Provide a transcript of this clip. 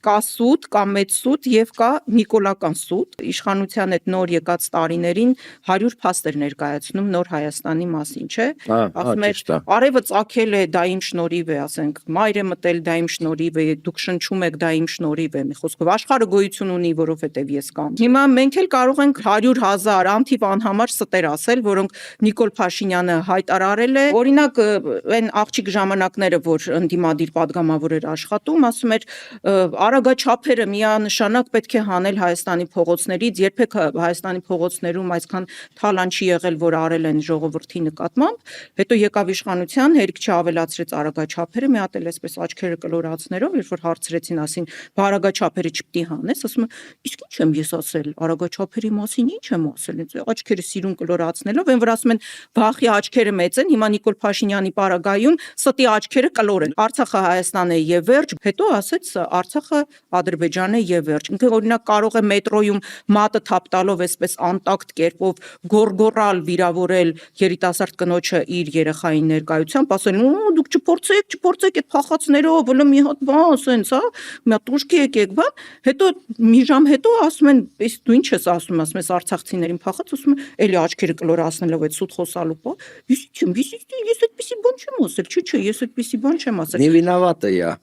կա սուտ, կա մեծ սուտ եւ կա նիկոլական սուտ։ Իշխանության այդ նոր եկած տարիներին 100 փաստ էր ներկայացնում նոր Հայաստանի մասին, չէ։ Ասում էր արևը ծագել է, դա իմ շնորհիվ է, ասենք, մայր է մտել, դա իմ շնորհիվ է, դուք շնչում եք, դա իմ շնորհիվ է, մի խոսքով աշխարհը գոյություն ունի, որովհետեւ ես կամ։ Հիմա մենք էլ կարող ենք 100,000 անթիվ անհամար ստեր ասել, որոնք Նիկոլ Փաշինյանը հայտարարել է։ Օրինակ, այն աղջիկ ժամանակները, որ ընդդիմադիր падգամավոր էր աշխատում, ասում էր արագաչափերը միանշանակ պետք է հանել Հայաստանի փողոցներից, երբեք Հայաստանի փողոցներում այսքան թալան չի եղել, որ արել են ժողովրդի նկատմամբ, հետո եկավ իշխանության, հերիք չավելացրեց արագաչափերը, մի հատ էլ այսպես աչքերը կլորացներով, երբ որ հարցրեցին, ասին, արագաչափերը չպիտի հանես, ասում եմ, իսկ ինչ եմ ես ասել, արագաչափերի մասին ինչ եմ ասել, աչքերը սիրուն կլորացնելով, այն որ ասում են, վախի աչքերը մեծ են, հիմա Նիկոլ Փաշինյանի պարագայում ստի աչքերը կլոր են, Արցախը Հայաստան է եւ վերջ, հետո ասեց Արցախը Ադրբեջան է եւ վերջ։ Ինքը օրինակ կարող է մետրոյում մատը թափ տալով այսպես անտակտ կերպով գորգորալ, վիրավորել երիտասարդ կնոջը իր երեխայի ներկայությամբ, ասել, ու դուք չփորձեք այդ փախածներով, վլը մի հատ բան, ասենց, հա, մի հատ ուշքի եկեք, բան, հետո մի ժամ հետո ասում են, «Էս դու ինչ ես ասում, ասում ես արցախցիներին փախած», ասում են, էլի աչքերը կլորացնելով այդ սուտ խոսալու, ես այդպիսի բան չեմ ասել, չէ, ես այդպիսի բան չեմ ասել։ Не виновата я.